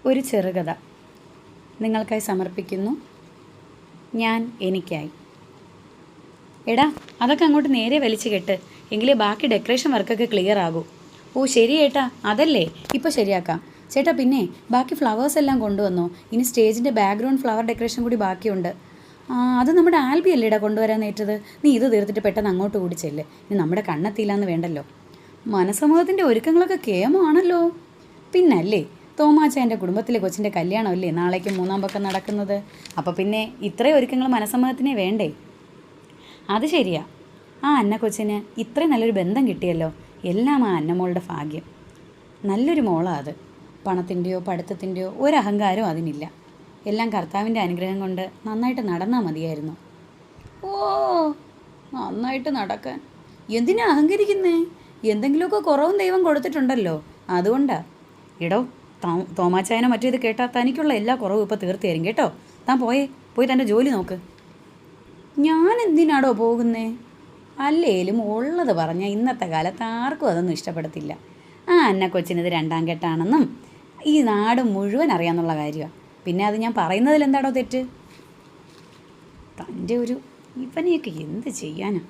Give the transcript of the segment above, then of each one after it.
ഒരു ചെറുകഥ നിങ്ങൾക്കായി സമർപ്പിക്കുന്നു. ഞാൻ എനിക്കായി. എടാ, അതൊക്കെ അങ്ങോട്ട് നേരെ വലിച്ചു കെട്ട്, എങ്കിലേ ബാക്കി ഡെക്കറേഷൻ വർക്കൊക്കെ ക്ലിയർ ആകൂ. ഓ ശരി ഏട്ടാ, അതല്ലേ, ഇപ്പോൾ ശരിയാക്കാം. ചേട്ടാ പിന്നെ ബാക്കി ഫ്ലവേഴ്സ് എല്ലാം കൊണ്ടുവന്നോ? ഇനി സ്റ്റേജിൻ്റെ ബാക്ക്ഗ്രൗണ്ട് ഫ്ലവർ ഡെക്കറേഷൻ കൂടി ബാക്കിയുണ്ട്. അത് നമ്മുടെ ആൽബി അല്ലേടാ കൊണ്ടുവരാൻ നേറ്റത്. നീ ഇത് തീർത്തിട്ട് പെട്ടെന്ന് അങ്ങോട്ട് കൂടി ചെല്ല്. ഇനി നമ്മുടെ കണ്ണെത്തിയില്ലാന്ന് വേണ്ടല്ലോ. മനസമ്മതത്തിൻ്റെ ഒരുക്കങ്ങളൊക്കെ കേമമാണല്ലോ. പിന്നല്ലേ, തോമാച്ചായൻ്റെ കുടുംബത്തിലെ കൊച്ചിൻ്റെ കല്യാണമല്ലേ നാളേക്ക് 3-ാം പക്കം നടക്കുന്നത്. അപ്പോൾ പിന്നെ ഇത്രയും ഒരുക്കങ്ങൾ മനസമ്മതത്തിനേ വേണ്ടേ? അത് ശരിയാ. ആ അന്ന കൊച്ചിന് ഇത്രയും നല്ലൊരു ബന്ധം കിട്ടിയല്ലോ. എല്ലാം ആ അന്നമോളുടെ ഭാഗ്യം. നല്ലൊരു മോളാണ് അത്. പണത്തിൻ്റെയോ പഠിത്തത്തിൻ്റെയോ ഒരഹങ്കാരവും അതിനില്ല. എല്ലാം കർത്താവിൻ്റെ അനുഗ്രഹം കൊണ്ട് നന്നായിട്ട് നടന്നാൽ മതിയായിരുന്നു. ഓ, നന്നായിട്ട് നടക്കാൻ എന്തിനാ അഹങ്കരിക്കുന്നേ? എന്തെങ്കിലുമൊക്കെ കുറവും ദൈവം കൊടുത്തിട്ടുണ്ടല്ലോ, അതുകൊണ്ടാ. ഇടോ, തോമാച്ചായനോ മറ്റേത് കേട്ടാൽ തനിക്കുള്ള എല്ലാ കുറവും ഇപ്പോൾ തീർത്ത് തരും കേട്ടോ. താൻ പോയി തൻ്റെ ജോലി നോക്ക്. ഞാൻ എന്തിനാടോ പോകുന്നേ? അല്ലേലും ഉള്ളത് പറഞ്ഞാൽ ഇന്നത്തെ കാലത്ത് ആർക്കും അതൊന്നും ഇഷ്ടപ്പെടത്തില്ല. ആ അന്ന കൊച്ചിനത് 2-ാം കെട്ടാണെന്നും ഈ നാട് മുഴുവൻ അറിയാമെന്നുള്ള കാര്യമാണ്. പിന്നെ അത് ഞാൻ പറയുന്നതിൽ എന്താടോ തെറ്റ്? തൻ്റെ ഒരു ഇവനെയൊക്കെ എന്ത് ചെയ്യാനാ?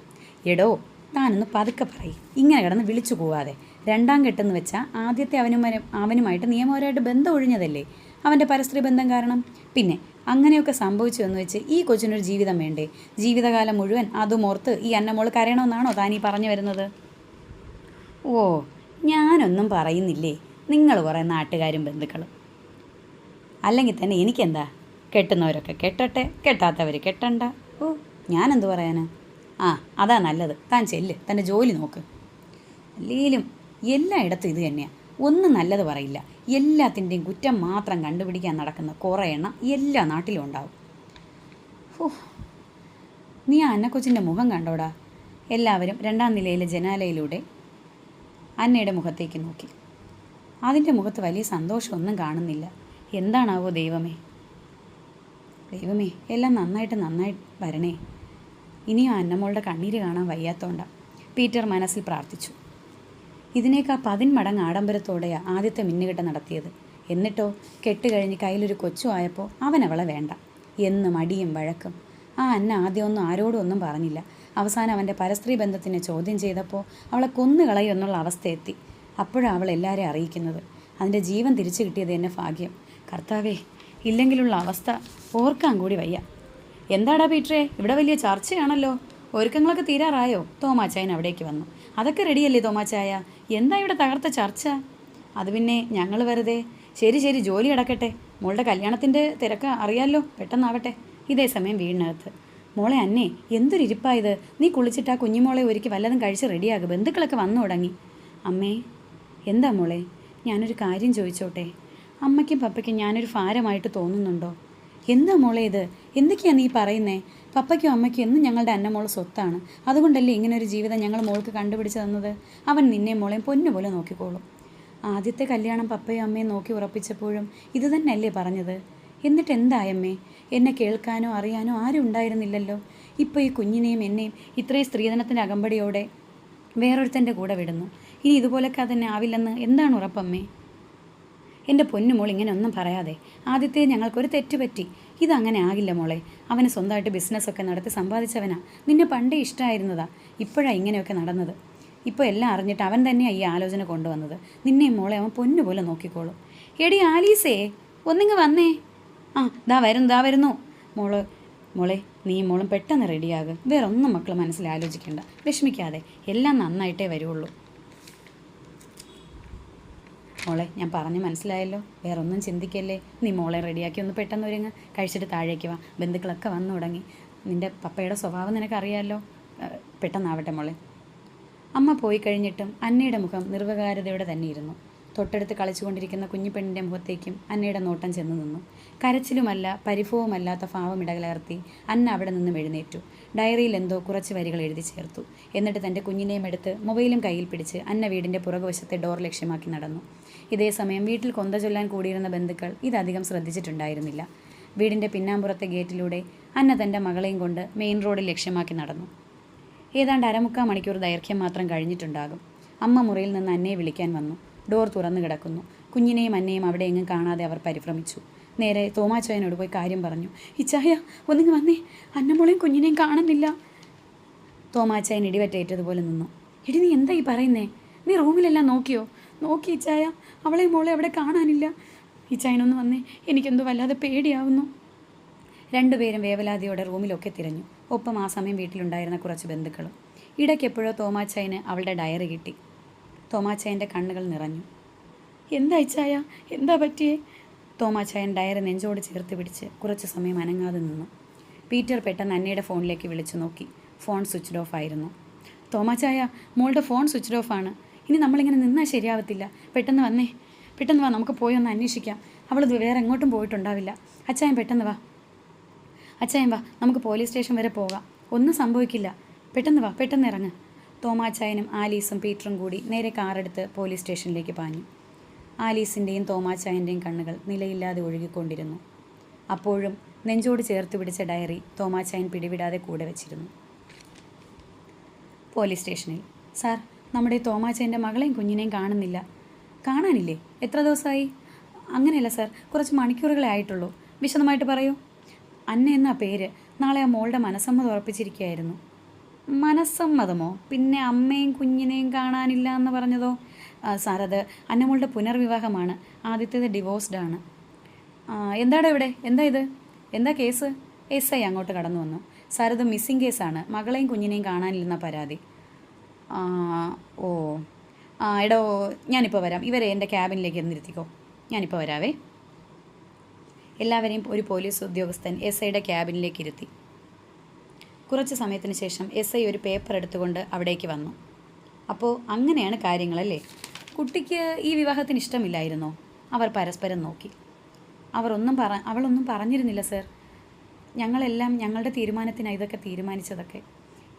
എടോ, താനൊന്ന് പതുക്കെ പറയും, ഇങ്ങനെ കിടന്ന് വിളിച്ചു പോവാതെ. 2-ാം കെട്ടെന്ന് വെച്ചാൽ ആദ്യത്തെ അവനുമായിട്ട് നിയമപരമായിട്ട് ബന്ധം ഒഴിഞ്ഞതല്ലേ, അവൻ്റെ പരസ്ത്രീ ബന്ധം കാരണം. പിന്നെ അങ്ങനെയൊക്കെ സംഭവിച്ചു എന്ന് വെച്ച് ഈ കൊച്ചിനൊരു ജീവിതം വേണ്ടേ? ജീവിതകാലം മുഴുവൻ അതും ഓർത്ത് ഈ അന്നമോൾ കരയണമെന്നാണോ താനീ പറഞ്ഞു വരുന്നത്? ഓ, ഞാനൊന്നും പറയുന്നില്ലേ, നിങ്ങൾ കുറേ നാട്ടുകാരും ബന്ധുക്കളും. അല്ലെങ്കിൽ തന്നെ എനിക്കെന്താ, കെട്ടുന്നവരൊക്കെ കെട്ടട്ടെ, കെട്ടാത്തവർ കെട്ടണ്ട. ഓ, ഞാനെന്ത് പറയാനാ? അതാ നല്ലത്. താൻ ചെല്ല്, തൻ്റെ ജോലി നോക്ക്. അല്ലെങ്കിലും എല്ലായിടത്തും ഇത് തന്നെയാണ്. ഒന്നും നല്ലത് പറയില്ല, എല്ലാത്തിൻ്റെയും കുറ്റം മാത്രം കണ്ടുപിടിക്കാൻ നടക്കുന്ന കുറേ എണ്ണം എല്ലാ നാട്ടിലും ഉണ്ടാവും. ഓ, നീ ആ അന്നക്കൊച്ചിൻ്റെ മുഖം കണ്ടോടാ? എല്ലാവരും 2-ാം നിലയിലെ ജനാലയിലൂടെ അന്നയുടെ മുഖത്തേക്ക് നോക്കി. അതിൻ്റെ മുഖത്ത് വലിയ സന്തോഷമൊന്നും കാണുന്നില്ല. എന്താണാവോ ദൈവമേ, എല്ലാം നന്നായി വരണേ. ഇനിയും അന്നമോളുടെ കണ്ണീര് കാണാൻ വയ്യാത്തോണ്ടാണ് പീറ്റർ മനസ്സിൽ പ്രാർത്ഥിച്ചു. ഇതിനേക്കാൾ 10 മടങ്ങ് ആഡംബരത്തോടെയാണ് ആദ്യത്തെ മിന്നുകെട്ട് നടത്തിയത്. എന്നിട്ടോ കെട്ടുകഴിഞ്ഞ് കയ്യിലൊരു കൊച്ചു ആയപ്പോൾ അവളെ വേണ്ട. എന്നും അടിയും വഴക്കും. ആ അന്ന ആദ്യമൊന്നും ആരോടും ഒന്നും പറഞ്ഞില്ല. അവസാനം അവൻ്റെ പരസ്ത്രീ ബന്ധത്തിനെ ചോദ്യം ചെയ്തപ്പോൾ അവളെ കൊന്നുകളയും എന്നുള്ള അവസ്ഥ എത്തി. അപ്പോഴാണ് അവൾ എല്ലാവരെയും അറിയിക്കുന്നത്. അതിൻ്റെ ജീവൻ തിരിച്ചു കിട്ടിയത് എന്നെ ഭാഗ്യം. കർത്താവേ, ഇല്ലെങ്കിലുള്ള അവസ്ഥ ഓർക്കാൻ കൂടി വയ്യ. എന്താടാ പീറ്ററേ, ഇവിടെ വലിയ ചർച്ചയാണല്ലോ. ഒരുക്കങ്ങളൊക്കെ തീരാറായോ? തോമാച്ചായൻ അവിടേക്ക് വന്നു. അതൊക്കെ റെഡിയല്ലേ തോമാച്ചായ? എന്താ ഇവിടെ തകർത്ത ചർച്ച? അത് പിന്നെ ഞങ്ങൾ വെറുതെ. ശരി, ജോലി അടക്കട്ടെ. മോളുടെ കല്യാണത്തിൻ്റെ തിരക്ക് അറിയാമല്ലോ, പെട്ടെന്നാവട്ടെ. ഇതേ സമയം വീടിനകത്ത്, മോളെ അന്നേ, എന്തൊരിപ്പായത്. നീ കുളിച്ചിട്ട് ആ കുഞ്ഞുമോളെ ഒരുക്കി വല്ലതും കഴിച്ച് റെഡിയാകും, ബന്ധുക്കളൊക്കെ വന്നു തുടങ്ങി. അമ്മേ, എന്താ മോളെ? ഞാനൊരു കാര്യം ചോദിച്ചോട്ടെ? അമ്മയ്ക്കും പപ്പയ്ക്കും ഞാനൊരു ഭാരമായിട്ട് തോന്നുന്നുണ്ടോ? എന്താ മോളെ ഇത്? എന്തൊക്കെയാണ് നീ പറയുന്നേ? പപ്പയ്ക്കും അമ്മയ്ക്കും എന്നും ഞങ്ങളുടെ അന്നമോൾ സ്വത്താണ്. അതുകൊണ്ടല്ലേ ഇങ്ങനൊരു ജീവിതം ഞങ്ങൾ മോൾക്ക് കണ്ടുപിടിച്ച് തന്നത്. അവൻ നിന്നെ മോളെയും പൊന്നുപോലെ നോക്കിക്കോളും. ആദ്യത്തെ കല്യാണം പപ്പയും അമ്മയും നോക്കി ഉറപ്പിച്ചപ്പോഴും ഇത് തന്നെയല്ലേ പറഞ്ഞത്? എന്നിട്ട് എന്തായമ്മേ? എന്നെ കേൾക്കാനോ അറിയാനോ ആരും ഉണ്ടായിരുന്നില്ലല്ലോ. ഇപ്പോൾ ഈ കുഞ്ഞിനെയും എന്നെയും ഇത്രയും സ്ത്രീധനത്തിൻ്റെ അകമ്പടിയോടെ വേറൊരുത്തൻ്റെ കൂടെ വിടുന്നു. ഇനി ഇതുപോലൊക്കെ തന്നെ ആവില്ലെന്ന് എന്താണ് ഉറപ്പമ്മേ? എൻ്റെ പൊന്നുമോൾ ഇങ്ങനെ ഒന്നും പറയാതെ. ആദ്യത്തെ ഞങ്ങൾക്കൊരു തെറ്റുപറ്റി. ഇതങ്ങനെ ആകില്ല മോളെ. അവന് സ്വന്തമായിട്ട് ബിസിനസ്സൊക്കെ നടത്തി സമ്പാദിച്ചവനാ. നിന്നെ പണ്ടേ ഇഷ്ടമായിരുന്നതാ. ഇപ്പോഴാണ് ഇങ്ങനെയൊക്കെ നടന്നത്. ഇപ്പോൾ എല്ലാം അറിഞ്ഞിട്ട് അവൻ തന്നെയാണ് ഈ ആലോചന കൊണ്ടുവന്നത്. നിന്നെയും മോളെ അവൻ പൊന്നുപോലെ നോക്കിക്കോളും. എടി ആലീസേ, ഒന്നിങ്ങ് വന്നേ. ദാ വരുന്നു. മോളെ നീ മോളും പെട്ടെന്ന് റെഡിയാകും. വേറൊന്നും മക്കൾ മനസ്സിൽ ആലോചിക്കേണ്ട, വിഷമിക്കാതെ. എല്ലാം നന്നായിട്ടേ വരുള്ളൂ. മോളെ, ഞാൻ പറഞ്ഞ് മനസ്സിലായല്ലോ. വേറൊന്നും ചിന്തിക്കല്ലേ. നീ മോളെ റെഡിയാക്കി ഒന്ന് പെട്ടെന്ന് ഒരുങ്ങ്, കഴിച്ചിട്ട് താഴേക്ക് വാ. ബന്ധുക്കളൊക്കെ വന്നു തുടങ്ങി. നിൻ്റെ പപ്പയുടെ സ്വഭാവം നിനക്കറിയാമല്ലോ. പെട്ടെന്നാവട്ടെ മോളെ. അമ്മ പോയി കഴിഞ്ഞിട്ടും അന്നയുടെ മുഖം നിർവികാരതയോടെ തന്നെ ഇരുന്നു. തൊട്ടടുത്ത് കളിച്ചുകൊണ്ടിരിക്കുന്ന കുഞ്ഞുപെണ്ണിൻ്റെ മുഖത്തേക്കും അന്നയുടെ നോട്ടം ചെന്ന് നിന്നു. കരച്ചിലുമല്ല പരിഭവമല്ലാത്ത ഭാവം ഇടകലർത്തി അന്ന അവിടെ നിന്നും എഴുന്നേറ്റു. ഡയറിയിൽ എന്തോ കുറച്ച് വരികൾ എഴുതി ചേർത്തു. എന്നിട്ട് തൻ്റെ കുഞ്ഞിനെയും എടുത്ത് മൊബൈലും കയ്യിൽ പിടിച്ച് അന്ന വീടിൻ്റെ പുറകുവശത്തെ ഡോർ ലക്ഷ്യമാക്കി നടന്നു. ഇതേ സമയം വീട്ടിൽ കൊന്ത ചൊല്ലാൻ കൂടിയിരുന്ന ബന്ധുക്കൾ ഇതധികം ശ്രദ്ധിച്ചിട്ടുണ്ടായിരുന്നില്ല. വീടിൻ്റെ പിന്നാമ്പുറത്തെ ഗേറ്റിലൂടെ അന്ന തൻ്റെ മകളെയും കൊണ്ട് മെയിൻ റോഡിൽ ലക്ഷ്യമാക്കി നടന്നു. ഏതാണ്ട് 1/4 മണിക്കൂർ ദൈർഘ്യം മാത്രം കഴിഞ്ഞിട്ടുണ്ടാകും. അമ്മ മുറിയിൽ നിന്ന് അന്നയെ വിളിക്കാൻ വന്നു. ഡോർ തുറന്നു കിടക്കുന്നു. കുഞ്ഞിനെയും അന്നയും അവിടെ എങ്ങും കാണാതെ അവർ പരിഭ്രമിച്ചു. നേരെ തോമാച്ചായനോട് പോയി കാര്യം പറഞ്ഞു. ഇച്ചായ ഒന്നിങ്ങ് വന്നേ, അന്നമോളെയും കുഞ്ഞിനെയും കാണുന്നില്ല. തോമാച്ചായൻ ഇടിവറ്റേറ്റതുപോലെ നിന്നു. ഇടി നീ എന്താ ഈ പറയുന്നേ? നീ റൂമിലെല്ലാം നോക്കിയോ? നോക്കി ഇച്ചായ, അവളെ മോളെ അവിടെ കാണാനില്ല. ഇച്ചായനൊന്ന് വന്നേ, എനിക്കെന്തോ വല്ലാതെ പേടിയാവുന്നു. രണ്ടുപേരും വേവലാതിയോടെ റൂമിലൊക്കെ തിരഞ്ഞു. ഒപ്പം ആ സമയം വീട്ടിലുണ്ടായിരുന്ന കുറച്ച് ബന്ധുക്കളും. ഇടയ്ക്കെപ്പോഴോ തോമാച്ചായന് അവളുടെ ഡയറി കിട്ടി. തോമാച്ചായൻ്റെ കണ്ണുകൾ നിറഞ്ഞു. എന്താ ഇച്ചായ, എന്താ പറ്റിയേ? തോമാച്ചായൻ ഡയറി നെഞ്ചോട് ചേർത്ത് പിടിച്ച് കുറച്ച് സമയം അനങ്ങാതെ നിന്നു. പീറ്റർ പെട്ടെന്ന് അന്നയുടെ ഫോണിലേക്ക് വിളിച്ചു നോക്കി. ഫോൺ സ്വിച്ച്ഡ് ഓഫ് ആയിരുന്നു. തോമാച്ചായ, മോളുടെ ഫോൺ സ്വിച്ച്ഡ് ഓഫ് ആണ്. ഇനി നമ്മളിങ്ങനെ നിന്നാൽ ശരിയാവത്തില്ല. പെട്ടെന്ന് വന്നേ, പെട്ടെന്ന് വാ, നമുക്ക് പോയി ഒന്ന് അന്വേഷിക്കാം. അവൾ വേറെ എങ്ങോട്ടും പോയിട്ടുണ്ടാവില്ല. അച്ചായൻ പെട്ടെന്ന് വാ, അച്ചായൻ വാ, നമുക്ക് പോലീസ് സ്റ്റേഷൻ വരെ പോകാം. ഒന്നും സംഭവിക്കില്ല. പെട്ടെന്ന് വാ, പെട്ടെന്ന് ഇറങ്ങ്. തോമാച്ചായനും ആലീസും പീറ്ററും കൂടി നേരെ കാറെടുത്ത് പോലീസ് സ്റ്റേഷനിലേക്ക് പാഞ്ഞു. ആലീസിൻ്റെയും തോമാച്ചായൻ്റെയും കണ്ണുകൾ നിലയില്ലാതെ ഒഴുകിക്കൊണ്ടിരുന്നു. അപ്പോഴും നെഞ്ചോട് ചേർത്ത് പിടിച്ച ഡയറി തോമാച്ചായൻ പിടിവിടാതെ കൂടെ വെച്ചിരുന്നു. പോലീസ് സ്റ്റേഷനിൽ. സാർ, നമ്മുടെ തോമാച്ചായൻ്റെ മകളെയും കുഞ്ഞിനെയും കാണുന്നില്ല. കാണാനില്ലേ? എത്ര ദിവസമായി? അങ്ങനെയല്ല സാർ, കുറച്ച് മണിക്കൂറുകളെ ആയിട്ടുള്ളൂ. വിശദമായിട്ട് പറയൂ. അന്ന എന്നാ പേര്. നാളെ ആ മോളുടെ മനസ്സമ്മതം ഉറപ്പിച്ചിരിക്കുകയായിരുന്നു. മനസ്സമ്മതമോ? പിന്നെ അമ്മയും കുഞ്ഞിനെയും കാണാനില്ല എന്ന് പറഞ്ഞതോ? സാർ, അത് അന്നമോളുടെ പുനർവിവാഹമാണ്. ആദ്യത്തേത് ഡിവോഴ്സ്ഡ് ആണ്. എന്താടാ ഇവിടെ? എന്താ ഇത്? എന്താ കേസ്? SI അങ്ങോട്ട് കടന്നു വന്നു. സാർ, ഇത് മിസ്സിംഗ് കേസാണ്. മകളെയും കുഞ്ഞിനെയും കാണാനില്ലെന്ന പരാതി. ഓ, എടോ, ഞാനിപ്പോൾ വരാം. ഇവരെ എൻ്റെ ക്യാബിനിലേക്ക് നിർത്തിക്കോ. ഞാനിപ്പോൾ വരാവേ. എല്ലാവരെയും ഒരു പോലീസ് ഉദ്യോഗസ്ഥൻ SIയുടെ ക്യാബിനിലേക്ക് ഇരുത്തി. കുറച്ച് സമയത്തിന് ശേഷം SI ഒരു പേപ്പർ എടുത്തുകൊണ്ട് അവിടേക്ക് വന്നു. അപ്പോൾ അങ്ങനെയാണ് കാര്യങ്ങളല്ലേ? കുട്ടിക്ക് ഈ വിവാഹത്തിന് ഇഷ്ടമില്ലായിരുന്നോ? അവർ പരസ്പരം നോക്കി. അവളൊന്നും പറഞ്ഞിരുന്നില്ല സർ. ഞങ്ങളെല്ലാം ഞങ്ങളുടെ തീരുമാനത്തിനാണ് ഇതൊക്കെ തീരുമാനിച്ചതൊക്കെ.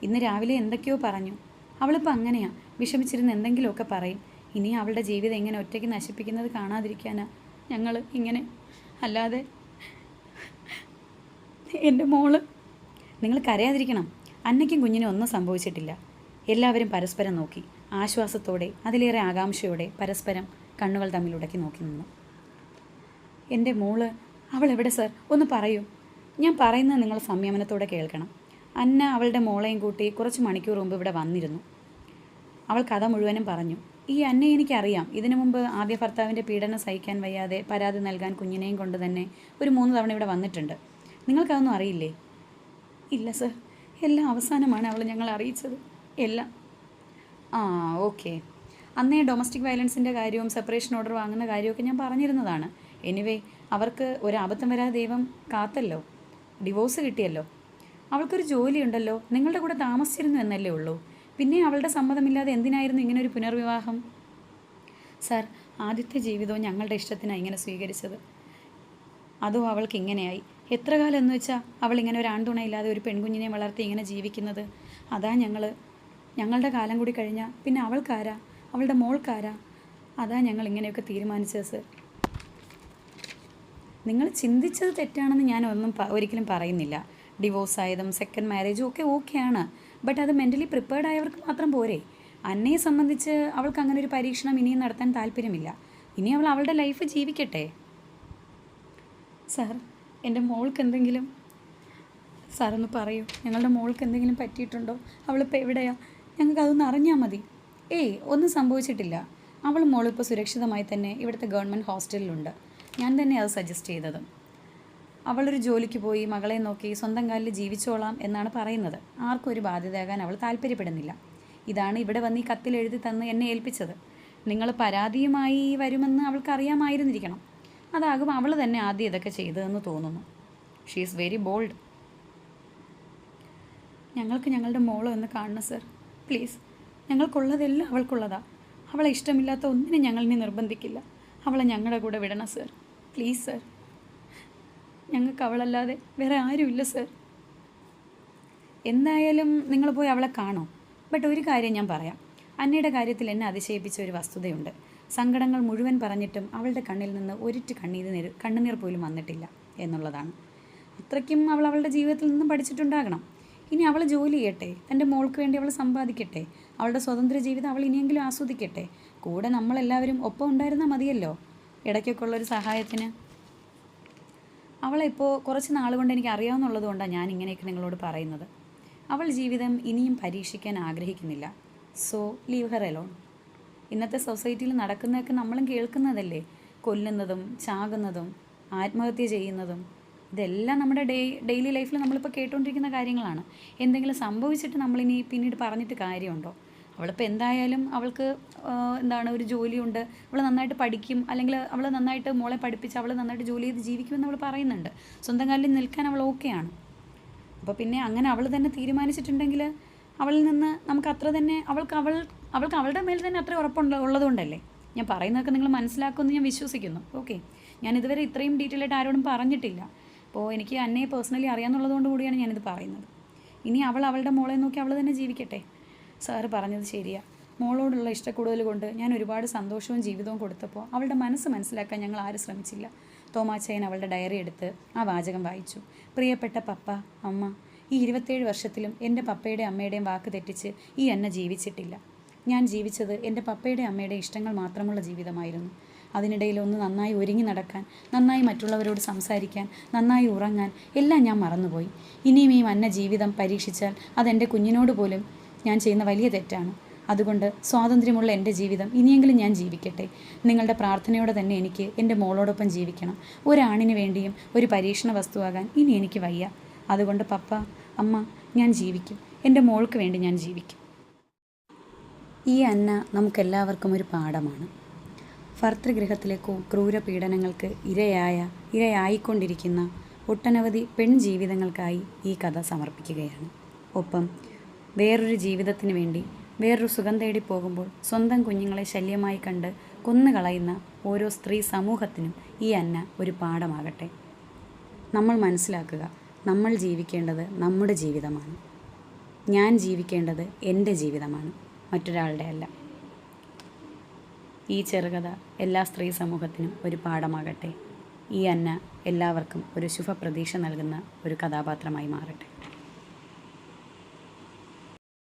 ഇന്ന് രാവിലെ എന്തൊക്കെയോ പറഞ്ഞു. അവളിപ്പോൾ അങ്ങനെയാണ്. വിഷമിച്ചിരുന്ന് എന്തെങ്കിലുമൊക്കെ പറയും. ഇനി അവളുടെ ജീവിതം എങ്ങനെ ഒറ്റയ്ക്ക് നശിപ്പിക്കുന്നത് കാണാതിരിക്കാനാ ഞങ്ങൾ ഇങ്ങനെ. അല്ലാതെ എൻ്റെ മോള്. നിങ്ങൾ കരയാതിരിക്കണം. അന്നയ്ക്കും കുഞ്ഞിനും ഒന്നും സംഭവിച്ചിട്ടില്ല. എല്ലാവരും പരസ്പരം നോക്കി. ആശ്വാസത്തോടെ, അതിലേറെ ആകാംക്ഷയോടെ പരസ്പരം കണ്ണുകൾ തമ്മിൽ ഉടക്കി നോക്കി നിന്നു. എൻ്റെ മോള്, അവൾ എവിടെ സർ? ഒന്ന് പറയൂ. ഞാൻ പറയുന്നത് നിങ്ങൾ സംയമനത്തോടെ കേൾക്കണം. അന്ന അവളുടെ മോളെയും കൂട്ടി കുറച്ച് മണിക്കൂർ മുമ്പ് ഇവിടെ വന്നിരുന്നു. അവൾ കഥ മുഴുവനും പറഞ്ഞു. ഈ അന്നയെ എനിക്കറിയാം. ഇതിനു മുമ്പ് ആദ്യ ഭർത്താവിൻ്റെ പീഡനം സഹിക്കാൻ വയ്യാതെ പരാതി നൽകാൻ കുഞ്ഞിനെയും കൊണ്ട് തന്നെ ഒരു 3 തവണ ഇവിടെ വന്നിട്ടുണ്ട്. നിങ്ങൾക്കതൊന്നും അറിയില്ലേ? ഇല്ല സർ, എല്ലാം അവസാനമാണ് അവൾ ഞങ്ങളെ അറിയിച്ചത്. എല്ലാം. ഓക്കെ. അന്നേ ഡൊമസ്റ്റിക് വയലൻസിൻ്റെ കാര്യവും സെപ്പറേഷൻ ഓർഡർ വാങ്ങുന്ന കാര്യമൊക്കെ ഞാൻ പറഞ്ഞിരുന്നതാണ്. എനിവേ, അവർക്ക് ഒരബദ്ധം വരാതെ ദൈവം കാത്തല്ലോ. ഡിവോഴ്സ് കിട്ടിയല്ലോ. അവൾക്കൊരു ജോലിയുണ്ടല്ലോ. നിങ്ങളുടെ കൂടെ താമസിച്ചിരുന്നു എന്നല്ലേ ഉള്ളൂ. പിന്നെ അവളുടെ സമ്മതമില്ലാതെ എന്തിനായിരുന്നു ഇങ്ങനെ ഒരു പുനർവിവാഹം? സാർ, ആദ്യത്തെ ജീവിതവും ഞങ്ങളുടെ ഇഷ്ടത്തിനാണ് ഇങ്ങനെ സ്വീകരിച്ചത്. അതോ അവൾക്ക് ഇങ്ങനെയായി. എത്ര കാലം എന്ന് വെച്ചാൽ അവളിങ്ങനെ ഒരു ആൺതുണയില്ലാതെ ഒരു പെൺകുഞ്ഞിനെ വളർത്തി ഇങ്ങനെ ജീവിക്കുന്നത്? അതാ ഞങ്ങളുടെ കാലം കൂടി കഴിഞ്ഞാൽ പിന്നെ അവൾക്കാരാ? അവളുടെ മോൾക്കാരാ? അതാ ഞങ്ങൾ ഇങ്ങനെയൊക്കെ തീരുമാനിച്ചത് സർ. നിങ്ങൾ ചിന്തിച്ചത് തെറ്റാണെന്ന് ഞാൻ ഒരിക്കലും പറയുന്നില്ല. ഡിവോഴ്സ് ആയതും സെക്കൻഡ് മാരേജും ഒക്കെ ഓക്കെയാണ്. ബട്ട് അത് മെൻ്റലി പ്രിപ്പയർഡ് ആയവർക്ക് മാത്രം പോരെ. അന്നയെ സംബന്ധിച്ച് അവൾക്ക് അങ്ങനെ ഒരു പരീക്ഷണം ഇനിയും നടത്താൻ താല്പര്യമില്ല. ഇനി അവൾ അവളുടെ ലൈഫ് ജീവിക്കട്ടെ. സാർ, എൻ്റെ മോൾക്ക് എന്തെങ്കിലും, സാറൊന്ന് പറയൂ. ഞങ്ങളുടെ മോൾക്ക് എന്തെങ്കിലും പറ്റിയിട്ടുണ്ടോ? അവളിപ്പോൾ എവിടെയാ? ഞങ്ങൾക്ക് അതൊന്ന് അറിഞ്ഞാൽ മതി. ഒന്നും സംഭവിച്ചിട്ടില്ല. മോളിപ്പോൾ സുരക്ഷിതമായി തന്നെ ഇവിടുത്തെ ഗവൺമെൻറ് ഹോസ്റ്റലിലുണ്ട്. ഞാൻ തന്നെ അത് സജസ്റ്റ് ചെയ്തത്. അവളൊരു ജോലിക്ക് പോയി മകളെ നോക്കി സ്വന്തം കാലിൽ ജീവിച്ചോളാം എന്നാണ് പറയുന്നത്. ആർക്കും ഒരു ബാധ്യതയാകാൻ അവൾ താല്പര്യപ്പെടുന്നില്ല. ഇതാണ് ഇവിടെ വന്ന് ഈ കത്തിൽ എഴുതി തന്ന് എന്നെ ഏൽപ്പിച്ചത്. നിങ്ങൾ പരാതിയുമായി വരുമെന്ന് അവൾക്ക് അറിയാമായിരുന്നിരിക്കണം. അതാകും അവൾ തന്നെ ആദ്യം ഇതൊക്കെ ചെയ്തതെന്ന് തോന്നുന്നു. She is very bold. ഞങ്ങൾക്ക് ഞങ്ങളുടെ മോളെ ഒന്ന് കാണണം സർ, പ്ലീസ്. ഞങ്ങൾക്കുള്ളതെല്ലാം അവൾക്കുള്ളതാണ്. അവളെ ഇഷ്ടമില്ലാത്ത ഒന്നിനും ഞങ്ങളിനി നിർബന്ധിക്കില്ല. അവളെ ഞങ്ങളുടെ കൂടെ വിടണം സർ, പ്ലീസ് സർ. ഞങ്ങൾക്ക് അവളല്ലാതെ വേറെ ആരുമില്ല സർ. എന്തായാലും നിങ്ങൾ പോയി അവളെ കാണോ. ബട്ട് ഒരു കാര്യം ഞാൻ പറയാം. അന്നയുടെ കാര്യത്തിൽ എന്നെ അതിശയിപ്പിച്ച ഒരു വസ്തുതയുണ്ട്. സങ്കടങ്ങൾ മുഴുവൻ പറഞ്ഞിട്ടും അവളുടെ കണ്ണിൽ നിന്ന് ഒരിറ്റ് കണ്ണുനീർ പോലും വന്നിട്ടില്ല എന്നുള്ളതാണ്. അത്രയ്ക്കും അവൾ അവളുടെ ജീവിതത്തിൽ നിന്നും പഠിച്ചിട്ടുണ്ടാകണം. ഇനി അവൾ ജോലി ചെയ്യട്ടെ, തൻ്റെ മോൾക്ക് വേണ്ടി അവൾ സമ്പാദിക്കട്ടെ, അവളുടെ സ്വതന്ത്ര ജീവിതം അവൾ ഇനിയെങ്കിലും ആസ്വദിക്കട്ടെ. കൂടെ നമ്മളെല്ലാവരും ഒപ്പം ഉണ്ടായിരുന്നാൽ മതിയല്ലോ. ഇടയ്ക്കൊക്കെ ഉള്ളൊരു സഹായത്തിന്. അവളെ ഇപ്പോൾ കുറച്ച് നാൾ കൊണ്ട് എനിക്ക് അറിയാവുന്നുള്ളത് കൊണ്ടാണ് ഞാൻ ഇങ്ങനെയൊക്കെ നിങ്ങളോട് പറയുന്നത്. അവൾ ജീവിതം ഇനിയും പരീക്ഷിക്കാൻ ആഗ്രഹിക്കുന്നില്ല. So leave her alone. ഇന്നത്തെ സൊസൈറ്റിയിൽ നടക്കുന്നതൊക്കെ നമ്മളും കേൾക്കുന്നതല്ലേ. കൊല്ലുന്നതും ചാകുന്നതും ആത്മഹത്യ ചെയ്യുന്നതും ഇതെല്ലാം നമ്മുടെ ഡെയിലി ലൈഫിൽ നമ്മളിപ്പോൾ കേട്ടുകൊണ്ടിരിക്കുന്ന കാര്യങ്ങളാണ്. എന്തെങ്കിലും സംഭവിച്ചിട്ട് നമ്മളിനി പിന്നീട് പറഞ്ഞിട്ട് കാര്യമുണ്ടോ? അവളിപ്പോൾ എന്തായാലും അവൾക്ക് ഒരു ജോലിയുണ്ട്, അവൾ നന്നായിട്ട് പഠിക്കും, അല്ലെങ്കിൽ അവൾ നന്നായിട്ട് മോളെ പഠിപ്പിച്ച് അവൾ നന്നായിട്ട് ജോലി ചെയ്ത് ജീവിക്കുമെന്ന് അവൾ പറയുന്നുണ്ട്. സ്വന്തം കാലിൽ നിൽക്കാൻ അവൾ ഓക്കെയാണ്. അപ്പോൾ പിന്നെ അങ്ങനെ അവൾ തന്നെ തീരുമാനിച്ചിട്ടുണ്ടെങ്കിൽ അവളിൽ നിന്ന് നമുക്ക് അത്ര തന്നെ അവൾക്ക് അവളുടെ മേൽ തന്നെ അത്ര ഉള്ളതുകൊണ്ടല്ലേ ഞാൻ പറയുന്നതൊക്കെ നിങ്ങൾ മനസ്സിലാക്കുമെന്ന് ഞാൻ വിശ്വസിക്കുന്നു. ഓക്കെ, ഞാൻ ഇതുവരെ ഇത്രയും ഡീറ്റെയിൽ ആയിട്ട് ആരോടും പറഞ്ഞിട്ടില്ല. അപ്പോൾ എനിക്ക് അന്നയെ പേഴ്സണലി അറിയാമെന്നുള്ളത് കൂടിയാണ് ഞാനിത് പറയുന്നത്. ഇനി അവളുടെ മോളെ നോക്കി അവൾ തന്നെ ജീവിക്കട്ടെ. സാറ് പറഞ്ഞത് ശരിയാണ്. മോളോടുള്ള ഇഷ്ടക്കൂടുതൽ കൊണ്ട് ഞാൻ ഒരുപാട് സന്തോഷവും ജീവിതവും കൊടുത്തപ്പോൾ അവളുടെ മനസ്സ് മനസ്സിലാക്കാൻ ഞങ്ങൾ ആരും ശ്രമിച്ചില്ല. തോമാച്ചയൻ അവളുടെ ഡയറി എടുത്ത് ആ വാചകം വായിച്ചു. പ്രിയപ്പെട്ട പപ്പ, അമ്മ, ഈ 27 വർഷത്തിലും എൻ്റെ പപ്പയുടെയും അമ്മയുടെയും വാക്ക് തെറ്റിച്ച് ഈ അന്ന ജീവിച്ചിട്ടില്ല. ഞാൻ ജീവിച്ചത് എൻ്റെ പപ്പയുടെയും അമ്മയുടെയും ഇഷ്ടങ്ങൾ മാത്രമുള്ള ജീവിതമായിരുന്നു. അതിനിടയിൽ ഒന്ന് നന്നായി ഒരുങ്ങി നടക്കാൻ, നന്നായി മറ്റുള്ളവരോട് സംസാരിക്കാൻ, നന്നായി ഉറങ്ങാൻ എല്ലാം ഞാൻ മറന്നുപോയി. ഇനിയും ഈ അന്ന ജീവിതം പരീക്ഷിച്ചാൽ അതെൻ്റെ കുഞ്ഞിനോട് പോലും ഞാൻ ചെയ്യുന്ന വലിയ തെറ്റാണ്. അതുകൊണ്ട് സ്വാതന്ത്ര്യമുള്ള എൻ്റെ ജീവിതം ഇനിയെങ്കിലും ഞാൻ ജീവിക്കട്ടെ. നിങ്ങളുടെ പ്രാർത്ഥനയോടെ തന്നെ എനിക്ക് എൻ്റെ മോളോടൊപ്പം ജീവിക്കണം. ഒരാണിന് വേണ്ടിയും ഒരു പരീക്ഷണ വസ്തുവാകാൻ ഇനി എനിക്ക് വയ്യ. അതുകൊണ്ട് പപ്പ, അമ്മ, ഞാൻ ജീവിക്കും. എൻ്റെ മോൾക്ക് വേണ്ടി ഞാൻ ജീവിക്കും. ഈ അന്ന നമുക്കെല്ലാവർക്കും ഒരു പാഠമാണ്. ഭർതൃഗൃഹത്തിലേക്കോ ക്രൂരപീഡനങ്ങൾക്ക് ഇരയായിക്കൊണ്ടിരിക്കുന്ന ഒട്ടനവധി പെൺജീവിതങ്ങൾക്കായി ഈ കഥ സമർപ്പിക്കുകയാണ്. ഒപ്പം വേറൊരു ജീവിതത്തിന് വേണ്ടി വേറൊരു സുഖം തേടി പോകുമ്പോൾ സ്വന്തം കുഞ്ഞുങ്ങളെ ശല്യമായി കണ്ട് കൊന്നുകളയുന്ന ഓരോ സ്ത്രീ സമൂഹത്തിനും ഈ അന്ന ഒരു പാഠമാകട്ടെ. നമ്മൾ മനസ്സിലാക്കുക, നമ്മൾ ജീവിക്കേണ്ടത് നമ്മുടെ ജീവിതമാണ്. ഞാൻ ജീവിക്കേണ്ടത് എൻ്റെ ജീവിതമാണ്, മറ്റൊരാളുടെ അല്ല. ഈ ചെറുകഥ എല്ലാ സ്ത്രീ സമൂഹത്തിനും ഒരു പാഠമാകട്ടെ. ഈ അന്ന എല്ലാവർക്കും ഒരു ശുഭപ്രതീക്ഷ നൽകുന്ന ഒരു കഥാപാത്രമായി മാറട്ടെ.